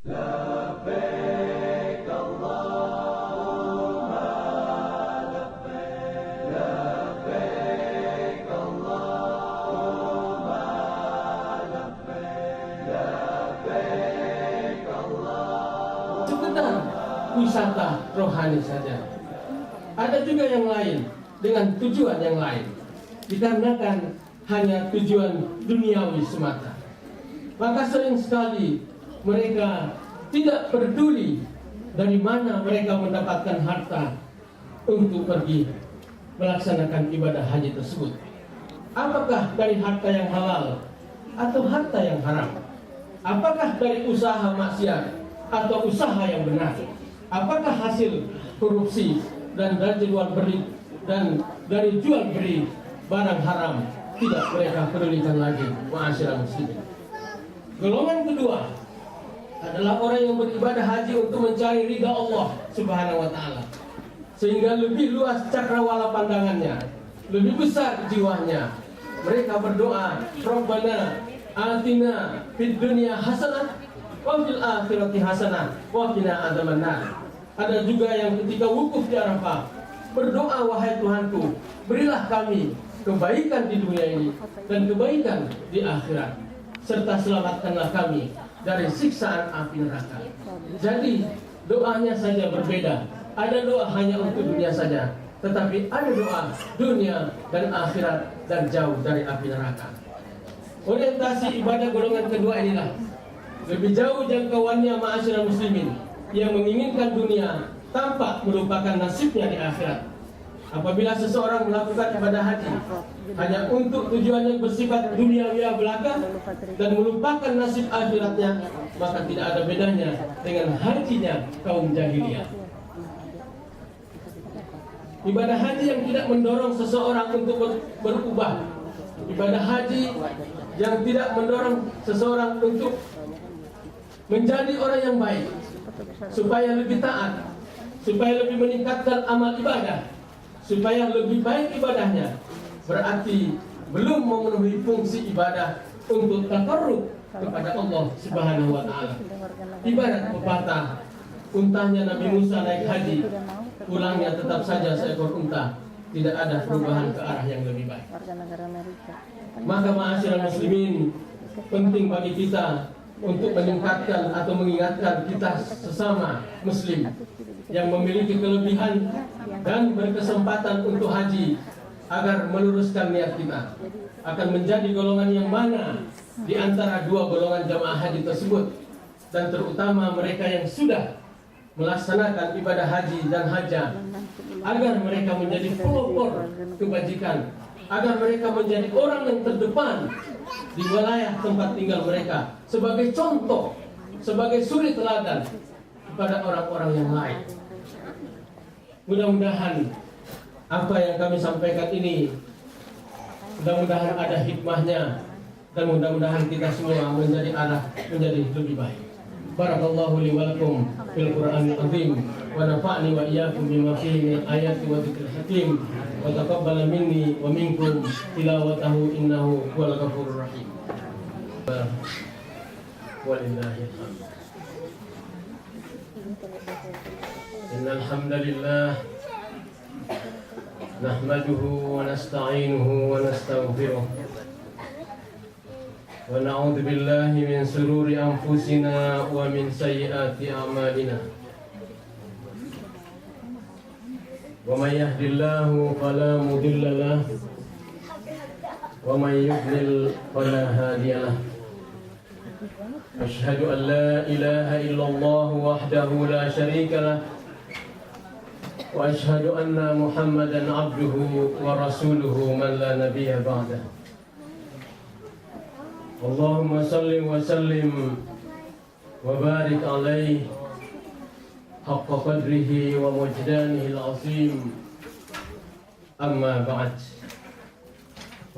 لبيك اللهم لبيك لبيك اللهم لبيك لبيك اللهم. Sekedar wisata rohani saja. Ada juga yang lain dengan tujuan yang lain, dikarenakan hanya tujuan duniawi semata. Maka sering sekali mereka tidak peduli dari mana mereka mendapatkan harta untuk pergi melaksanakan ibadah haji tersebut. Apakah dari harta yang halal atau harta yang haram? Apakah dari usaha maksiat atau usaha yang benar? Apakah hasil korupsi dan dari jual beli dan dari jual beli barang haram? Tidak mereka pedulikan lagi, ma'asyiral muslimin. Golongan kedua adalah orang yang beribadah haji untuk mencari ridha Allah Subhanahu wa taala. Sehingga lebih luas cakrawala pandangannya, lebih besar jiwanya. Mereka berdoa, Rabbana atina fid dunya hasanah wa fil akhirati hasanah wa qina adzabannar. Ada juga yang ketika wukuf di Arafah berdoa, wahai Tuhanku, berilah kami kebaikan di dunia ini dan kebaikan di akhirat, serta selamatkanlah kami dari siksaan api neraka. Jadi doanya saja berbeda. Ada doa hanya untuk dunia saja, tetapi ada doa dunia dan akhirat dan jauh dari api neraka. Orientasi ibadah golongan kedua inilah lebih jauh jangkauannya, ma'asyiral muslimin, yang menginginkan dunia tanpa melupakan nasibnya di akhirat. Apabila seseorang melakukan ibadah haji hanya untuk tujuan yang bersifat duniawi belaka dan melupakan nasib akhiratnya, maka tidak ada bedanya dengan hajinya kaum jahiliyah. Ibadah haji yang tidak mendorong seseorang untuk berubah, ibadah haji yang tidak mendorong seseorang untuk menjadi orang yang baik, supaya lebih taat, supaya lebih meningkatkan amal ibadah, supaya lebih baik ibadahnya, berarti belum memenuhi fungsi ibadah untuk taqarrub kepada Allah Subhanahu wa taala. Ibarat pepatah, untanya Nabi Musa naik haji, pulangnya tetap saja seekor unta, tidak ada perubahan ke arah yang lebih baik. Maka ma'asyiral muslimin, penting bagi kita untuk meningkatkan atau mengingatkan kita sesama muslim yang memiliki kelebihan dan berkesempatan untuk haji, agar meluruskan niat kita akan menjadi golongan yang mana di antara dua golongan jamaah haji tersebut, dan terutama mereka yang sudah melaksanakan ibadah haji dan hajah, agar mereka menjadi pelopor kebajikan, agar mereka menjadi orang yang terdepan di wilayah tempat tinggal mereka, sebagai contoh, sebagai suri teladan kepada orang-orang yang lain. Mudah-mudahan apa yang kami sampaikan ini, mudah-mudahan ada hikmahnya, dan mudah-mudahan kita semua menjadi lebih baik. Barakallahu li wa lakum fil Qur'anil azim, wa nafa'ni wa iyyakum bima fihi min ayati wa dzikril hakim, wa taqabbala minni wa minkum tilawatahu innahu huwal ghafurur rahim. Walillahil hamd. Innal hamdalillah nahmaduhu wa nasta'inuhu wa nastaghfiruh wa na'udzu billahi min shururi anfusina wa min sayyiati a'malina. Wa may yahdihillahu fala mudilla lahu wa may yudlil fala hadiya lahu. Asyhadu an la ilaha illallah wahdahu la syarika lahu wa asyhadu anna Muhammadan abduhu wa rasuluhu man la nabiyya ba'dah. Allahumma salli wa sallim wa barik alaihi haqqa qadrihi wa wajdanihi al-azim. Amma ba'd.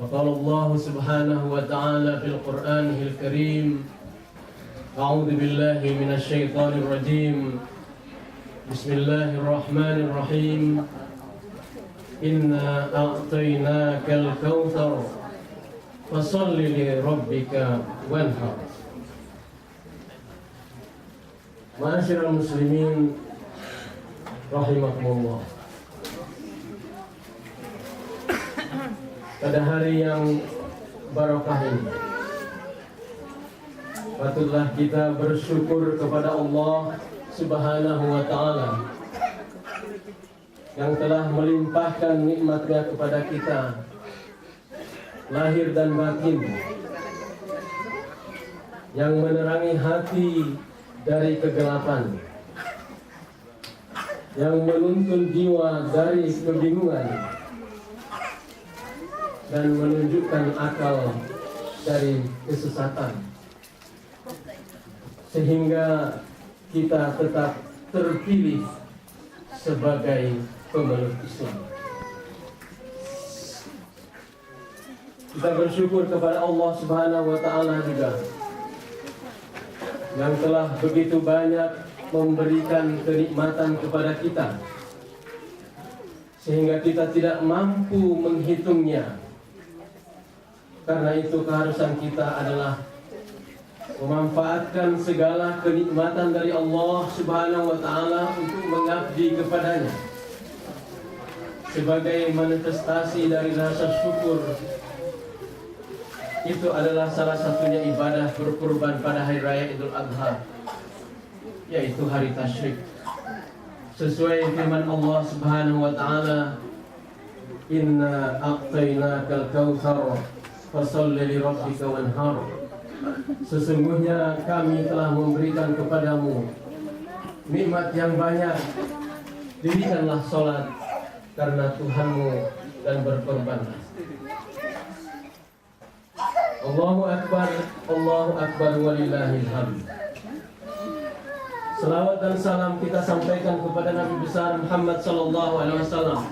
Faqala Allah subhanahu wa ta'ala fil Qur'anil karim, a'udzu billahi minasy syaithanir rajim. Bismillahirrahmanirrahim. Inna a'tainakal kautsar fasalli li rabbika wanhar. Ma'asyiral muslimin rahimakumullah. Pada hari yang barokah ini, patutlah kita bersyukur kepada Allah Subhanahu wa ta'ala yang telah melimpahkan nikmat-Nya kepada kita, lahir dan batin, yang menerangi hati dari kegelapan, yang menuntun jiwa dari kebingungan, dan menunjukkan akal dari kesesatan, sehingga kita tetap terpilih sebagai pemeluk Islam. Kita bersyukur kepada Allah Subhanahu wa ta'ala juga yang telah begitu banyak memberikan kenikmatan kepada kita, sehingga kita tidak mampu menghitungnya. Karena itu keharusan kita adalah memanfaatkan segala kenikmatan dari Allah Subhanahu wa ta'ala untuk mengabdi kepadanya sebagai manifestasi dari rasa syukur. Itu adalah salah satunya ibadah berkurban pada hari raya Idul Adha, yaitu hari tasyrik. Sesuai firman Allah Subhanahu wa ta'ala, "Inna a'tainakal kautsar fasholli li rabbika wanhar." Sesungguhnya kami telah memberikan kepadamu nikmat yang banyak, dirikanlah sholat karena Tuhanmu dan berkorbanlah. Allahu Akbar walillahil hamd. Selawat dan salam kita sampaikan kepada Nabi besar Muhammad sallallahu alaihi wasallam,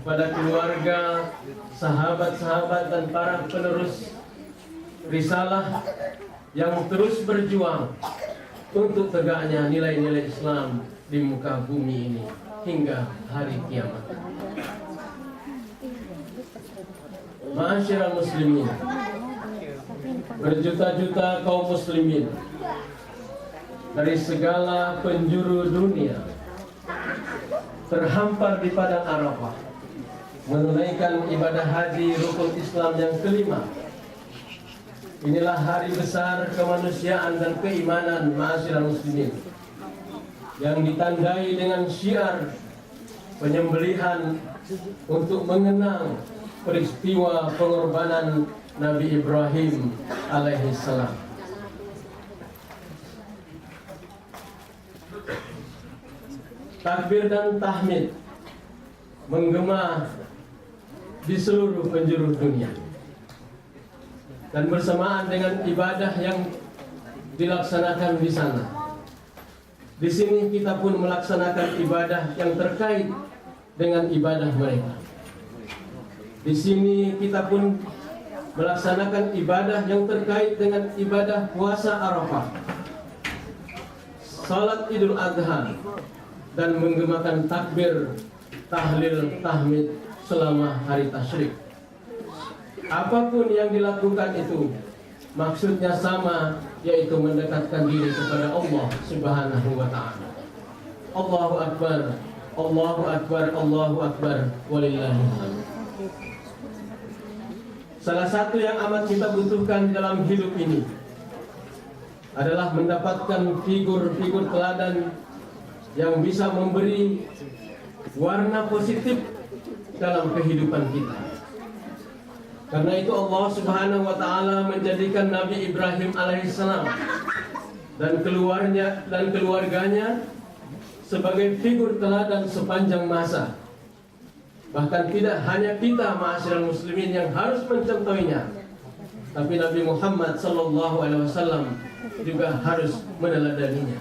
kepada keluarga, sahabat-sahabat dan para penerus risalah yang terus berjuang untuk tegaknya nilai-nilai Islam di muka bumi ini hingga hari kiamat. Ma'asyiral muslimin, berjuta-juta kaum muslimin dari segala penjuru dunia terhampar di padang Arafah menunaikan ibadah haji rukun Islam yang kelima. Inilah hari besar kemanusiaan dan keimanan, ma'asyiral muslimin, yang ditandai dengan syiar penyembelihan untuk mengenang peristiwa pengorbanan Nabi Ibrahim alaihissalam. Takbir dan tahmid menggema di seluruh penjuru dunia, dan bersamaan dengan ibadah yang dilaksanakan di sana. Di sini kita pun melaksanakan ibadah yang terkait dengan ibadah mereka. Di sini kita pun melaksanakan ibadah yang terkait dengan ibadah puasa Arafah, salat Idul Adha, dan menggemakan takbir, tahlil, tahmid selama hari tasyrik. Apapun yang dilakukan itu maksudnya sama, yaitu mendekatkan diri kepada Allah Subhanahu wa ta'ala. Allahu Akbar, Allahu Akbar, Allahu Akbar, walillahil hamd. Salah satu yang amat kita butuhkan dalam hidup ini adalah mendapatkan figur-figur teladan yang bisa memberi warna positif dalam kehidupan kita. Karena itu Allah Subhanahu wa ta'ala menjadikan Nabi Ibrahim alaihissalam dan keluarganya sebagai figur teladan sepanjang masa. Bahkan tidak hanya kita, ma'asyiral muslimin, yang harus mencontohinya, tapi Nabi Muhammad sallallahu alaihi wasallam juga harus meneladaninya.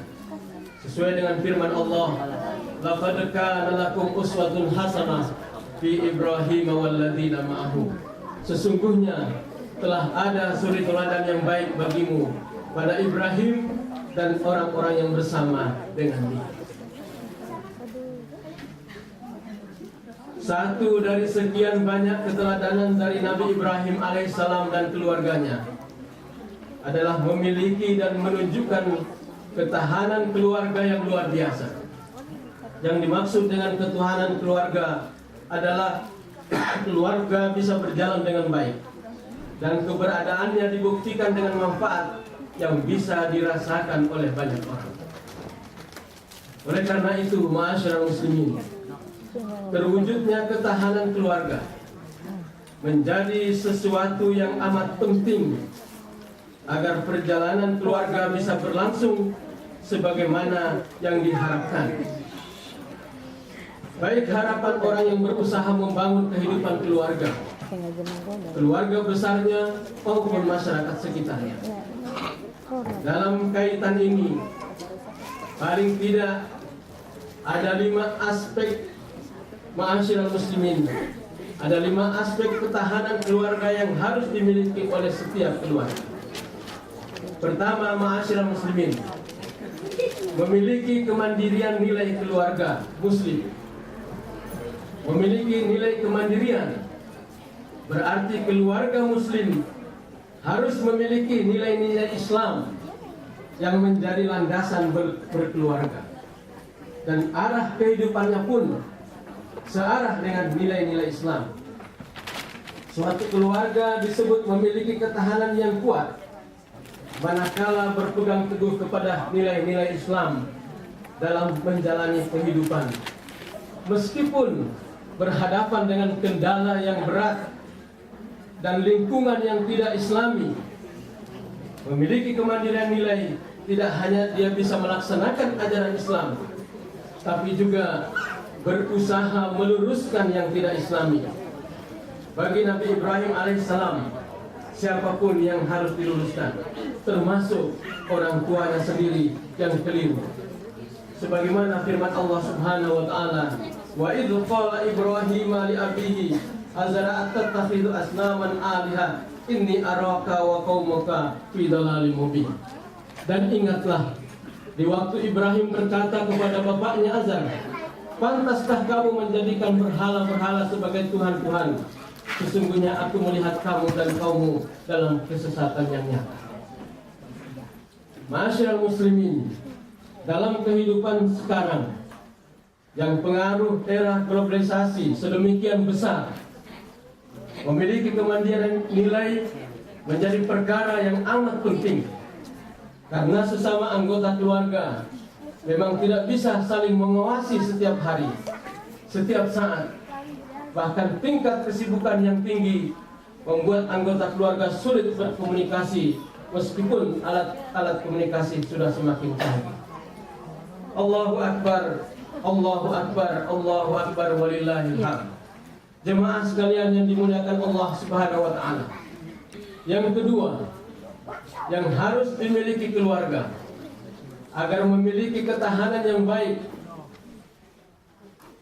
Sesuai dengan firman Allah, "Laqad kana lakum uswatun hasanah fi Ibrahim walladzina ma'ahu." Sesungguhnya telah ada suri teladan yang baik bagimu pada Ibrahim dan orang-orang yang bersama dengan dia. Satu dari sekian banyak keteladanan dari Nabi Ibrahim alaihissalam dan keluarganya adalah memiliki dan menunjukkan ketahanan keluarga yang luar biasa. Yang dimaksud dengan ketahanan keluarga adalah keluarga bisa berjalan dengan baik dan keberadaannya dibuktikan dengan manfaat yang bisa dirasakan oleh banyak orang. Oleh karena itu, ma'asyiral muslimin, terwujudnya ketahanan keluarga menjadi sesuatu yang amat penting agar perjalanan keluarga bisa berlangsung sebagaimana yang diharapkan. Baik harapan orang yang berusaha membangun kehidupan keluarga, keluarga besarnya maupun masyarakat sekitarnya. Dalam kaitan ini, paling tidak ada 5 aspek, ma'asyiral muslimin, ada 5 aspek ketahanan keluarga yang harus dimiliki oleh setiap keluarga. Pertama, ma'asyiral muslimin, memiliki kemandirian nilai keluarga muslim. Memiliki nilai kemandirian berarti keluarga muslim harus memiliki nilai-nilai Islam yang menjadi landasan berkeluarga, dan arah kehidupannya pun searah dengan nilai-nilai Islam. Suatu keluarga disebut memiliki ketahanan yang kuat manakala berpegang teguh kepada nilai-nilai Islam dalam menjalani kehidupan, meskipun berhadapan dengan kendala yang berat dan lingkungan yang tidak Islami. Memiliki kemandirian nilai tidak hanya dia bisa melaksanakan ajaran Islam, tapi juga berusaha meluruskan yang tidak Islami. Bagi Nabi Ibrahim alaihissalam, siapapun yang harus diluruskan, termasuk orang tuanya sendiri yang keliru. Sebagaimana firman Allah Subhanahu wa taala, wa idh qala Ibrahim li abihi azara attakhidhu asnaman aliha inni araka wa qaumaka fi dhalalin mubin. Dan ingatlah di waktu Ibrahim berkata kepada bapaknya Azar, pantaskah kamu menjadikan berhala-berhala sebagai Tuhan-Tuhan? Sesungguhnya aku melihat kamu dan kaummu dalam kesesatan yang nyata. Ma'asyiral muslimin, dalam kehidupan sekarang yang pengaruh era globalisasi sedemikian besar, memiliki kemandirian nilai menjadi perkara yang amat penting, karena sesama anggota keluarga memang tidak bisa saling mengawasi setiap hari, setiap saat. Bahkan tingkat kesibukan yang tinggi membuat anggota keluarga sulit berkomunikasi, meskipun alat-alat komunikasi sudah semakin canggih. Allahu Akbar, Allahu Akbar, Allahu Akbar, walillahil hamd. Jemaah sekalian yang dimuliakan Allah Subhanahu wa taala. Yang kedua, yang harus dimiliki keluarga agar memiliki ketahanan yang baik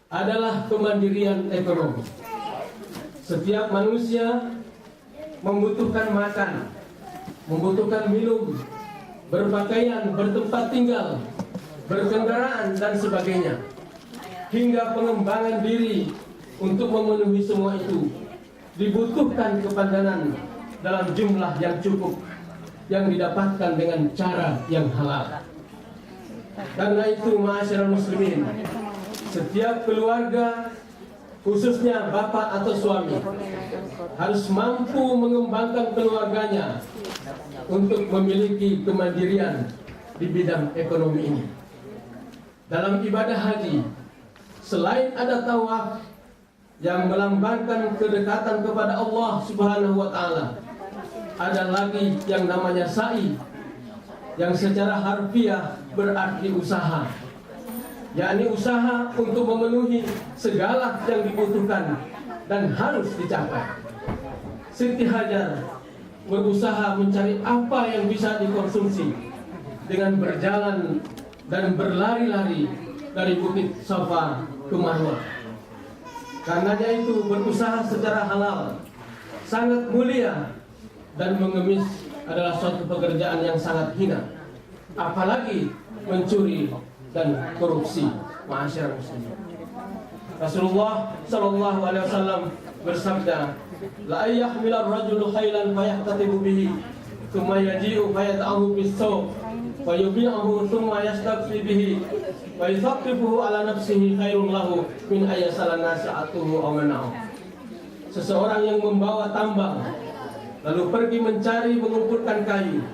adalah kemandirian ekonomi. Setiap manusia membutuhkan makan, membutuhkan minum, berpakaian, bertempat tinggal, berkendaraan dan sebagainya, hingga pengembangan diri. Untuk memenuhi semua itu dibutuhkan kepandanan dalam jumlah yang cukup, yang didapatkan dengan cara yang halal. Karena itu, ma'asyiral muslimin, setiap keluarga, khususnya bapak atau suami, harus mampu mengembangkan keluarganya untuk memiliki kemandirian di bidang ekonomi ini. Dalam ibadah haji, selain ada tawaf yang melambangkan kedekatan kepada Allah Subhanahu wa taala, ada lagi yang namanya sa'i, yang secara harfiah berarti usaha, yakni usaha untuk memenuhi segala yang dibutuhkan dan harus dicapai. Siti Hajar berusaha mencari apa yang bisa dikonsumsi dengan berjalan dan berlari-lari dari Bukit Safa ke Marwah. Karenanya itu berusaha secara halal sangat mulia, dan mengemis adalah suatu pekerjaan yang sangat hina, apalagi mencuri dan korupsi. Ma'asyiral muslimin, Rasulullah sallallahu alaihi wasallam bersabda, la yahmilar rajulu khailan fayahtatibu bihi thumma yaji'u fayata'ahu bis-sawq wa yubi'uhu thumma yastaqfi bihi wa yuthaqifuhu ala nafsihi khairun lahu min ayyasala nasi'atuhu aw mana'u. Seseorang yang membawa tambang lalu pergi mencari mengumpulkan kayu,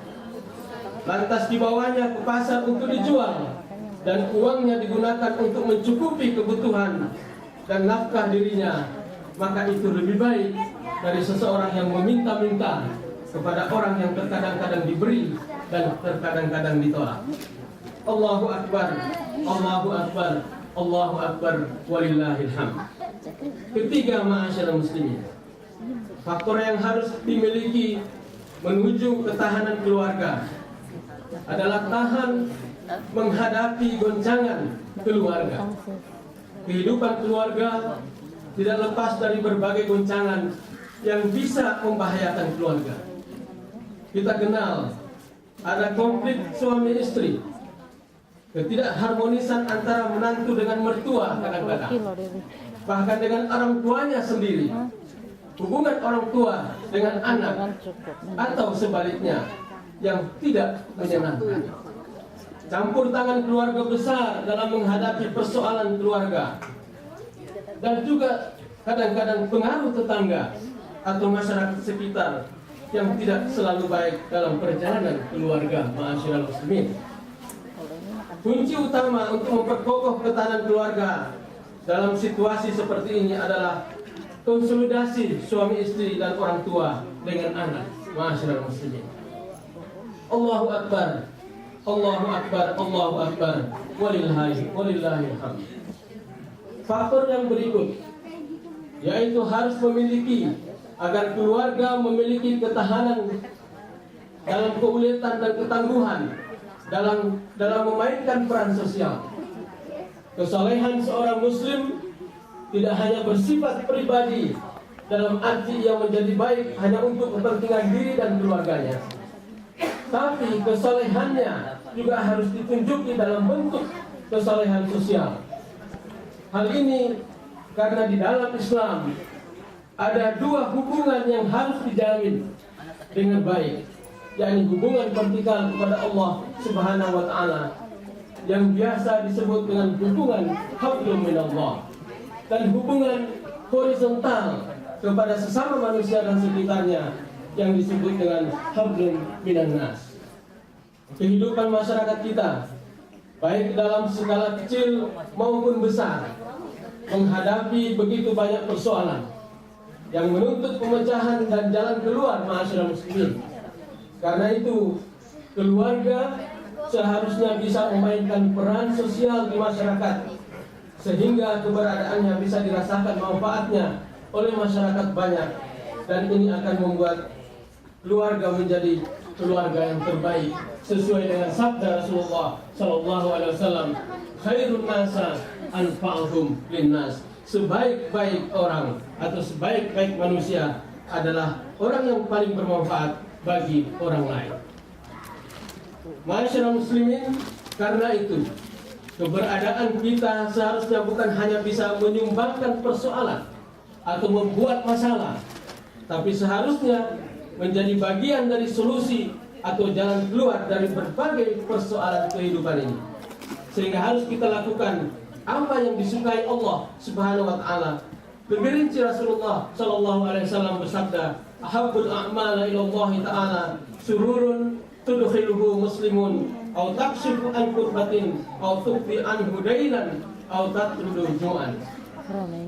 lantas dibawanya ke pasar untuk dijual, dan uangnya digunakan untuk mencukupi kebutuhan dan nafkah dirinya, maka itu lebih baik dari seseorang yang meminta-minta kepada orang yang terkadang-kadang diberi dan terkadang-kadang ditolak. Allahu Akbar, Allahu Akbar, Allahu Akbar, walillahil hamd. Ketiga, ma'asyiral muslimin, faktor yang harus dimiliki menuju ketahanan keluarga adalah tahan menghadapi goncangan keluarga. Kehidupan keluarga tidak lepas dari berbagai goncangan yang bisa membahayakan keluarga. Kita kenal ada konflik suami istri, ketidakharmonisan antara menantu dengan mertua kadang-kadang, bahkan dengan orang tuanya sendiri, hubungan orang tua dengan anak, atau sebaliknya yang tidak menyenangkan. Campur tangan keluarga besar dalam menghadapi persoalan keluarga, dan juga kadang-kadang pengaruh tetangga atau masyarakat sekitar yang tidak selalu baik dalam perjalanan keluarga. Ma'asyiral muslimin, kunci utama untuk memperkokoh ketahanan keluarga dalam situasi seperti ini adalah konsolidasi suami istri dan orang tua dengan anak. Ma'asyiral muslimin, Allahu Akbar, Allahu Akbar, Allahu Akbar, walillahil hamd. Faktor yang berikut yaitu harus memiliki, agar keluarga memiliki ketahanan dalam keuletan dan ketangguhan dalam memainkan peran sosial. Kesalehan seorang muslim tidak hanya bersifat pribadi dalam arti yang menjadi baik hanya untuk kepentingan diri dan keluarganya, tapi kesalehannya juga harus ditunjuki dalam bentuk kesalehan sosial. Hal ini karena di dalam Islam ada dua hubungan yang harus dijalin dengan baik, yakni hubungan vertikal kepada Allah Subhanahu wa Ta'ala yang biasa disebut dengan hubungan hablum minallah, dan hubungan horizontal kepada sesama manusia dan sekitarnya yang disebut dengan hablum minannas. Kehidupan masyarakat kita, baik dalam skala kecil maupun besar, menghadapi begitu banyak persoalan yang menuntut pemecahan dan jalan keluar. Ma'asyiral muslimin, karena itu keluarga seharusnya bisa memainkan peran sosial di masyarakat, sehingga keberadaannya bisa dirasakan manfaatnya oleh masyarakat banyak, dan ini akan membuat keluarga menjadi keluarga yang terbaik sesuai dengan sabda Rasulullah Sallallahu Alaihi Wasallam, khairun nasa anfa'uhum linnas. Sebaik-baik orang atau sebaik-baik manusia adalah orang yang paling bermanfaat bagi orang lain. Ma'asyiral muslimin, karena itu keberadaan kita seharusnya bukan hanya bisa menyumbangkan persoalan atau membuat masalah, tapi seharusnya menjadi bagian dari solusi atau jalan keluar dari berbagai persoalan kehidupan ini. Sehingga harus kita lakukan apa yang disukai Allah Subhanahu wa Ta'ala. Lebih rinci Rasulullah Sallallahu Alaihi Wasallam bersabda, ahabbul a'mala ila Allah Ta'ala sururun tudkhiluhu muslimun aw takshifu an kurbatin aw tuqdi anhu dainan aw tatrudu ju'an.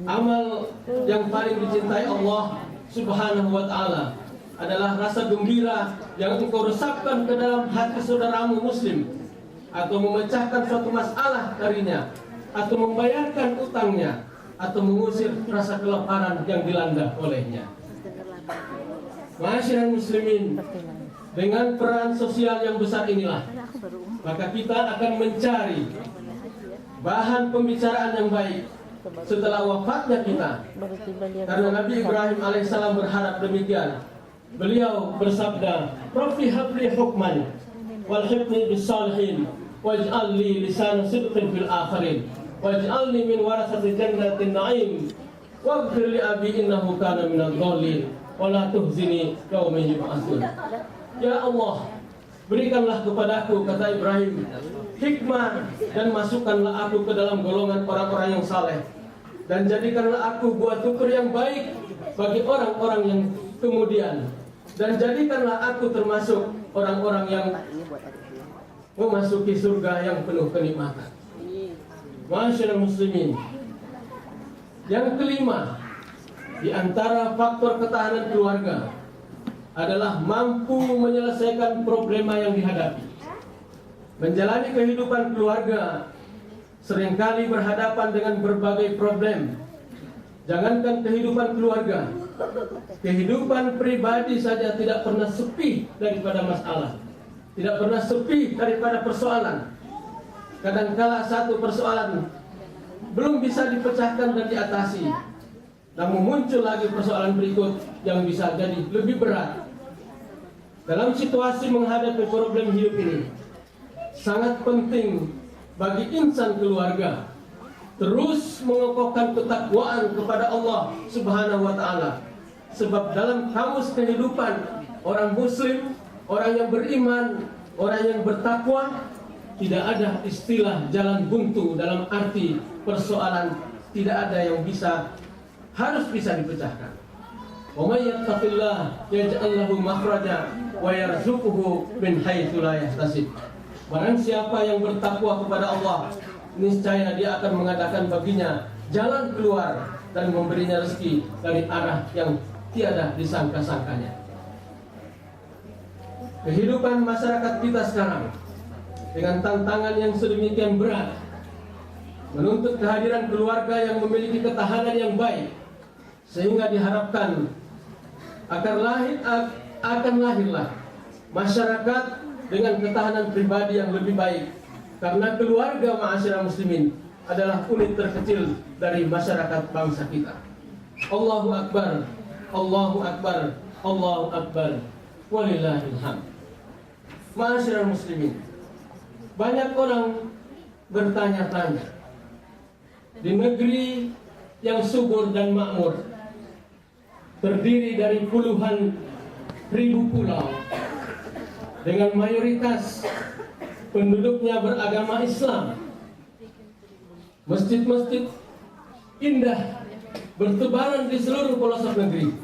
Amal yang paling dicintai Allah Subhanahu wa Ta'ala adalah rasa gembira yang engkau resapkan ke dalam hati saudaramu muslim, atau memecahkan suatu masalah darinya, atau membayarkan utangnya, atau mengusir rasa kelaparan yang dilanda olehnya. Ma'asyiral muslimin, dengan peran sosial yang besar inilah, maka kita akan mencari bahan pembicaraan yang baik setelah wafatnya kita. Karena Nabi Ibrahim alaihissalam berharap demikian. Beliau bersabda, Rabbi habli hukman walhiqni bis-salihin waj'al li lisana sidqin fil akhirin waj'alni min warasati jannatin na'im waghfir li abi innahu kana minadh-dhalin wa la tuhzini yauma yub'atsun. Ya Allah, Berikanlah kepadaku, kata Ibrahim, hikmah dan masukkanlah aku ke dalam golongan orang-orang yang saleh. Dan jadikanlah aku buah tukur yang baik bagi orang-orang yang kemudian. Dan jadikanlah aku termasuk orang-orang yang memasuki surga yang penuh kenikmatan. Ma'asyiral muslimin. Yang kelima, di antara faktor ketahanan keluarga adalah mampu menyelesaikan problema yang dihadapi. Menjalani kehidupan keluarga seringkali berhadapan dengan berbagai problem. Jangankan kehidupan keluarga, kehidupan pribadi saja tidak pernah sepi daripada masalah, tidak pernah sepi daripada persoalan. Kadangkala satu persoalan belum bisa dipecahkan dan diatasi, namun muncul lagi persoalan berikut yang bisa jadi lebih berat. Dalam situasi menghadapi problem hidup ini, sangat penting bagi insan keluarga terus mengokohkan ketakwaan kepada Allah Subhanahu wa Ta'ala. Sebab dalam kamus kehidupan orang Muslim, orang yang beriman, orang yang bertakwa, tidak ada istilah jalan buntu dalam arti persoalan tidak ada yang harus bisa dipecahkan. Wa may yattaqillah yaj'al lahu makhraja wa yarzuquhu min haitsu la yahtasib. Barang siapa yang bertakwa kepada Allah, niscaya dia akan mengadakan baginya jalan keluar dan memberinya rezeki dari arah yang tiada disangka-sangkanya. Kehidupan masyarakat kita sekarang dengan tantangan yang sedemikian berat menuntut kehadiran keluarga yang memiliki ketahanan yang baik, sehingga diharapkan akan lahirlah masyarakat dengan ketahanan pribadi yang lebih baik. Karena keluarga, ma'asyiral muslimin, adalah unit terkecil dari masyarakat bangsa kita. Allahu Akbar, Allahu Akbar, Allahu Akbar, walillahil hamd. Ma'asyiral muslimin, banyak orang bertanya-tanya, di negeri yang subur dan makmur, terdiri dari puluhan ribu pulau, dengan mayoritas penduduknya beragama Islam, masjid-masjid indah bertebaran di seluruh pelosok negeri,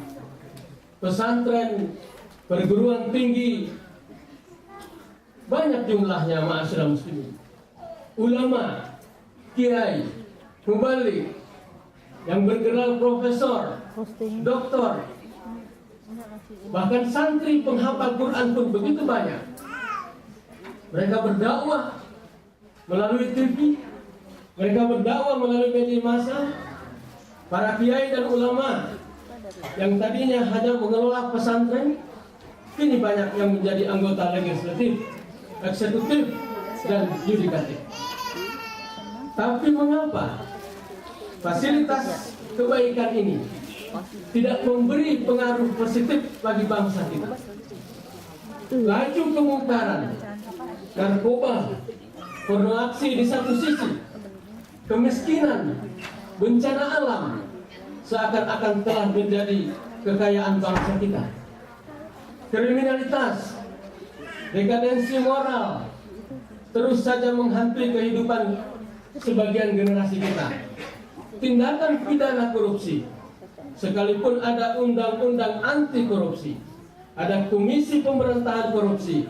pesantren, perguruan tinggi banyak jumlahnya, ma'asyiral muslimin, ulama, kiai, mubalik yang bergelar profesor, doktor, bahkan santri penghafal Quran pun begitu banyak. Mereka berdakwah melalui TV, mereka berdakwah melalui media massa. Para kiai dan ulama yang tadinya hanya mengelola pesantren, kini banyak yang menjadi anggota legislatif, eksekutif, dan yudikatif. Tapi mengapa fasilitas kebaikan ini tidak memberi pengaruh positif bagi bangsa kita? Laju kemungkaran, narkoba, pornografi di satu sisi, kemiskinan, bencana alam seakan-akan telah menjadi kekayaan bangsa kita. Kriminalitas, dekadensi moral terus saja menghantui kehidupan sebagian generasi kita. Tindakan pidana korupsi, sekalipun ada undang-undang anti korupsi, ada komisi pemberantasan korupsi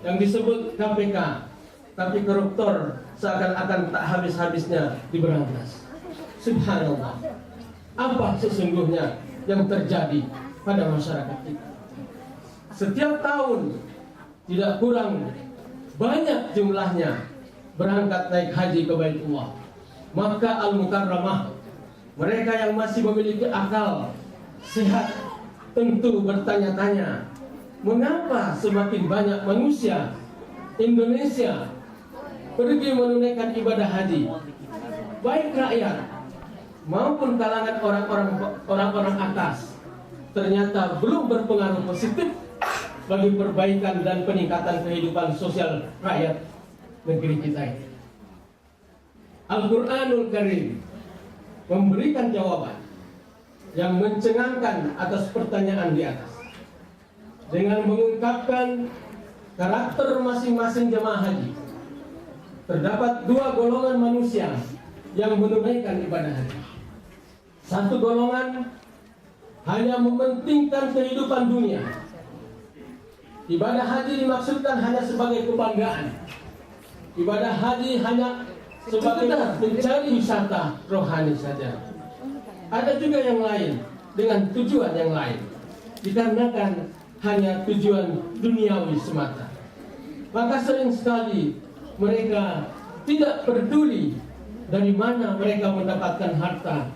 yang disebut KPK, tapi koruptor seakan-akan tak habis-habisnya diberantas. Subhanallah, apa sesungguhnya yang terjadi pada masyarakat kita? Setiap tahun tidak kurang banyak jumlahnya berangkat naik haji ke Baitullah, Makkah Al-Mukarramah. Mereka yang masih memiliki akal sehat tentu bertanya-tanya, mengapa semakin banyak manusia Indonesia pergi menunaikan ibadah haji, baik rakyat maupun kalangan orang-orang atas, ternyata belum berpengaruh positif bagi perbaikan dan peningkatan kehidupan sosial rakyat negeri kita ini. Al-Quranul Karim memberikan jawaban yang mencengangkan atas pertanyaan di atas dengan mengungkapkan karakter masing-masing jemaah haji. Terdapat dua golongan manusia yang menunaikan ibadah haji. Satu golongan hanya mementingkan kehidupan dunia. Ibadah haji dimaksudkan hanya sebagai kebanggaan. Ibadah haji hanya sebagai mencari wisata rohani saja. Ada juga yang lain dengan tujuan yang lain, dikarenakan hanya tujuan duniawi semata. Maka sering sekali mereka tidak peduli dari mana mereka mendapatkan harta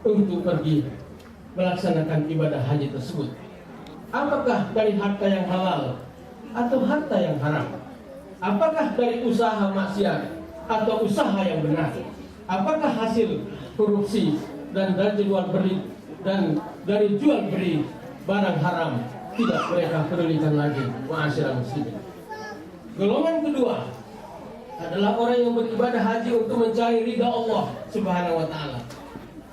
untuk pergi melaksanakan ibadah haji tersebut. Apakah dari harta yang halal atau harta yang haram? Apakah dari usaha maksiat atau usaha yang benar? Apakah hasil korupsi dan dari jual beli barang haram? Tidak mereka pedulikan lagi, ma'asyiral muslimin. Golongan kedua adalah orang yang beribadah haji untuk mencari ridha Allah Subhanahu wa taala.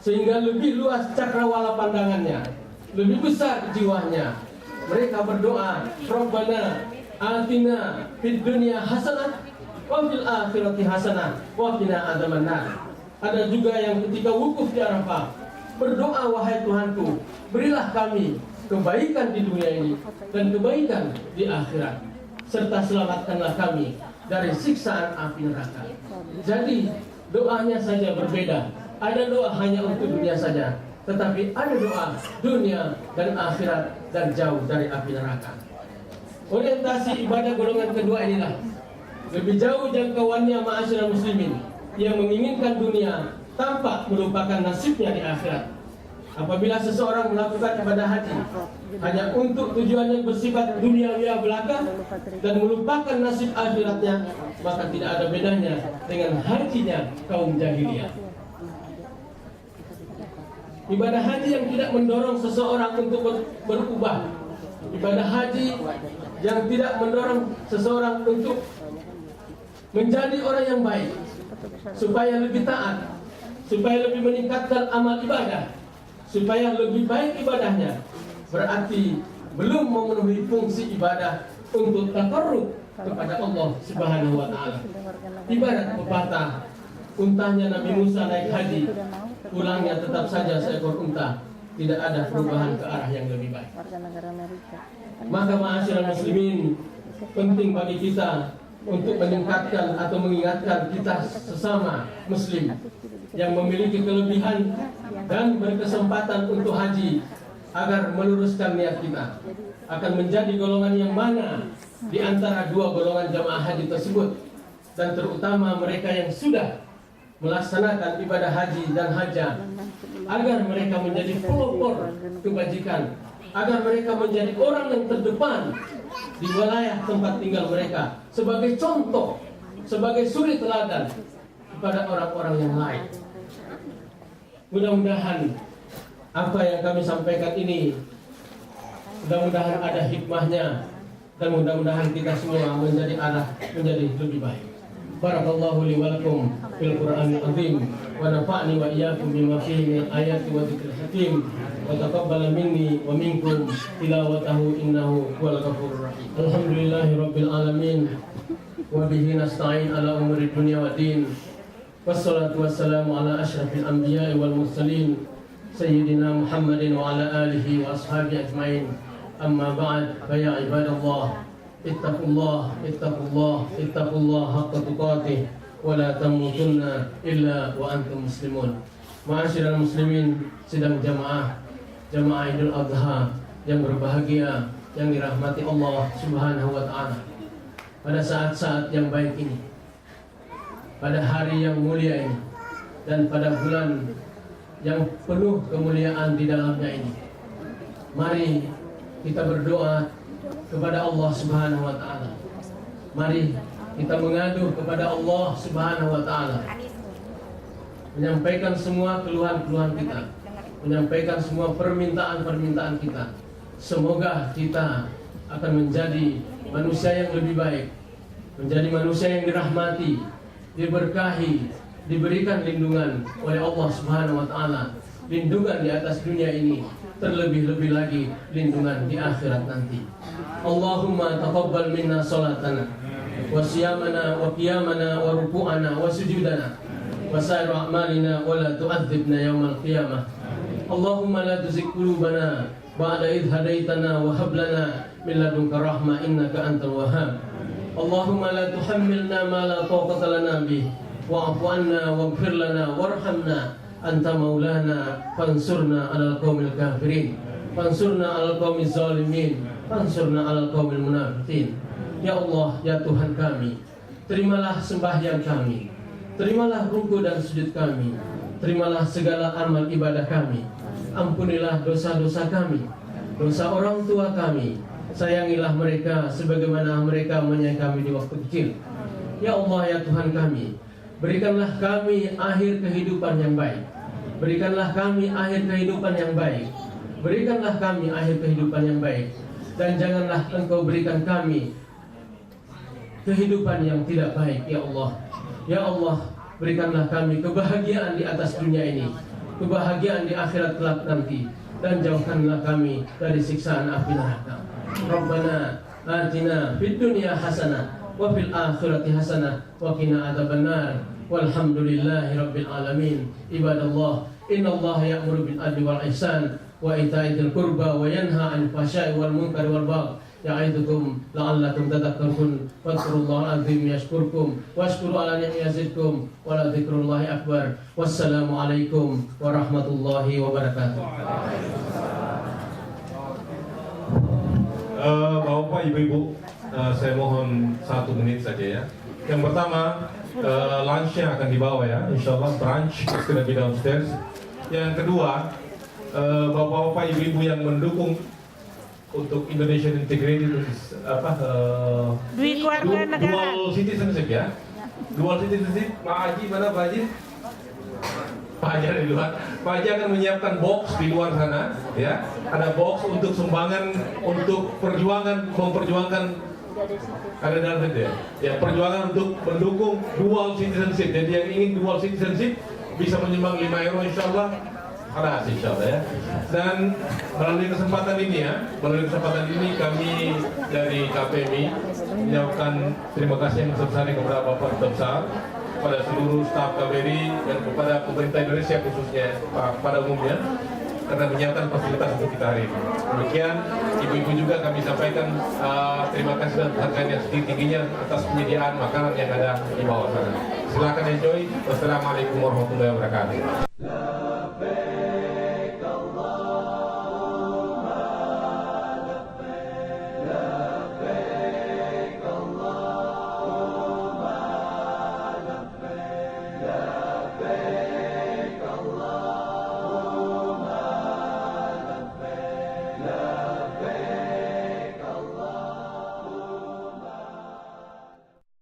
Sehingga lebih luas cakrawala pandangannya, lebih besar jiwanya. Mereka berdoa, Rabbana atina fid dunya hasanah wa fil akhirati hasanah wa qina adzabannar. Ada juga yang ketika wukuf di Arafah berdoa, wahai Tuhanku, berilah kami kebaikan di dunia ini dan kebaikan di akhirat, serta selamatkanlah kami dari siksaan api neraka. Jadi doanya saja berbeda. Ada doa hanya untuk dunia saja, tetapi ada doa dunia dan akhirat dan jauh dari api neraka. Orientasi ibadah golongan kedua inilah lebih jauh jangkauannya, ma'asyiral muslimin, yang menginginkan dunia tanpa melupakan nasibnya di akhirat. Apabila seseorang melakukan ibadah haji hanya untuk tujuan yang bersifat duniawi belaka dan melupakan nasib akhiratnya, maka tidak ada bedanya dengan hajinya kaum jahiliyah. Ibadah haji yang tidak mendorong seseorang untuk berubah, ibadah haji yang tidak mendorong seseorang untuk menjadi orang yang baik, supaya lebih taat, supaya lebih meningkatkan amal ibadah, supaya lebih baik ibadahnya, berarti belum memenuhi fungsi ibadah untuk taqarrub kepada Allah Subhanahu wa taala. Ibarat pepatah, untanya Nabi Musa naik haji, pulangnya tetap saja seekor unta, tidak ada perubahan ke arah yang lebih baik. Maka ma'asyiral muslimin, penting bagi kita untuk meningkatkan atau mengingatkan kita sesama muslim yang memiliki kelebihan dan berkesempatan untuk haji, agar meluruskan niat kita akan menjadi golongan yang mana di antara dua golongan jamaah haji tersebut, dan terutama mereka yang sudah melaksanakan ibadah haji dan hajah, agar mereka menjadi pelopor kebajikan, agar mereka menjadi orang yang terdepan di wilayah tempat tinggal mereka, sebagai contoh, sebagai suri teladan kepada orang-orang yang lain. Mudah-mudahan apa yang kami sampaikan ini, mudah-mudahan ada hikmahnya, dan mudah-mudahan kita semua menjadi lebih baik. Barakallahu li wa lakum fil Qur'anil azim, wa nafa'ni wa iyyakum bima fihi min ayati wa dzikril hakim, wa taqabbala minni wa minkum tilawatahu innahu huwal ghafurur rahim. Alhamdulillahi rabbil alamin, wa bihi nasta'in ala umuri dunya wa din. Wassalatu wassalamu ala asyrafil anbiya'i wal mursalin, Sayyidina Muhammadin wa ala alihi wa ashabihi ajma'in. Amma ba'd, fa ya ibadallah, ittaqullah haqqa tuqatih, wa la tamutunna illa wa antum muslimun. Ma'asyiral muslimin, sidang jamaah Idul Adha yang berbahagia, yang dirahmati Allah Subhanahu wa taala. Pada saat-saat yang baik ini, pada hari yang mulia ini, dan pada bulan yang penuh kemuliaan di dalamnya ini, mari kita berdoa kepada Allah Subhanahu wa taala. Mari kita mengadu kepada Allah Subhanahu wa taala, menyampaikan semua keluhan-keluhan kita, menyampaikan semua permintaan-permintaan kita. Semoga kita akan menjadi manusia yang lebih baik, menjadi manusia yang dirahmati, diberkahi, diberikan lindungan oleh Allah Subhanahu wa taala, lindungan di atas dunia ini, terlebih-lebih lagi lindungan di akhirat nanti. Allahumma taqabbal minna salatana wa siyamana wa qiyamana wa ruku'ana wa sujudana wa sairu a'malina wa la tu'adzibna yawmal qiyamah. Allahumma la tuzigh qulubana ba'da idh hadaitana wa hab lana min ladunka rahmah innaka antal wahhab. Allahumma la tuhammilna ma la taqata lana bih wa'fu anna waghfir lana warhamna anta maulana fansurna 'alal qaumil kafirin fansurna 'alal qaumiz zalimin fansurna 'alal qaumil munafiqin. Ya Allah, ya Tuhan kami, terimalah sembahyang kami, terimalah ruku dan sujud kami, terimalah segala amal ibadah kami, ampunilah dosa-dosa kami, dosa orang tua kami, sayangilah mereka sebagaimana mereka menyayangi kami di waktu kecil. Ya Allah, ya Tuhan kami, berikanlah kami akhir kehidupan yang baik. Berikanlah kami akhir kehidupan yang baik. Berikanlah kami akhir kehidupan yang baik. Dan janganlah Engkau berikan kami kehidupan yang tidak baik, ya Allah. Ya Allah, berikanlah kami kebahagiaan di atas dunia ini, kebahagiaan di akhirat kelak nanti, dan jauhkanlah kami dari siksaan api neraka. Rabbana atina fid dunya hasanah wa fil akhirati hasanah wa qina adzabannar. Walhamdulillahi rabbil alamin. Ibadallah, innallaha ya'muru bil adli wal ihsan wa ita'i dzil qurba wa yanha 'anil fahsya'i wal munkari wal baghi ya'idukum la'allakum tadhakkarun. Fadhkurullaha azim yashkurkum washkuru ala ni'matihi yazidkum wa la dzikrullahi akbar. Wassalamu alaikum warahmatullahi wabarakatuh. Bapak, Ibu-ibu, saya mohon 1 menit saja ya. Yang pertama, lunchnya akan dibawa ya, insyaallah brunch is gonna be downstairs. Yang kedua, bapak-bapak, ibu-ibu yang mendukung untuk Indonesian Integrated dual citizenship ya, dual citizenship. Pak Haji mana Pak Haji? Pak Haji ada di luar. Pak Haji akan menyiapkan box di luar sana ya. Ada box untuk sumbangan untuk memperjuangkan ada dalam itu ya, perjuangan untuk mendukung dual citizenship. Jadi yang ingin dual citizenship bisa menyumbang 5 euro insyaallah. Ada insyaallah ya. Dan melalui kesempatan ini kami dari KPMI menyampaikan terima kasih yang sebesar kepada Bapak Duta Besar, kepada seluruh staf KBRI dan kepada pemerintah Indonesia khususnya pada umumnya karena menyiapkan fasilitas untuk kita hari ini. Demikian, ibu-ibu juga kami sampaikan terima kasih dan penghargaan yang setinggi-tingginya atas penyediaan makanan yang ada di bawah sana. Silakan enjoy. Wassalamualaikum warahmatullahi wabarakatuh.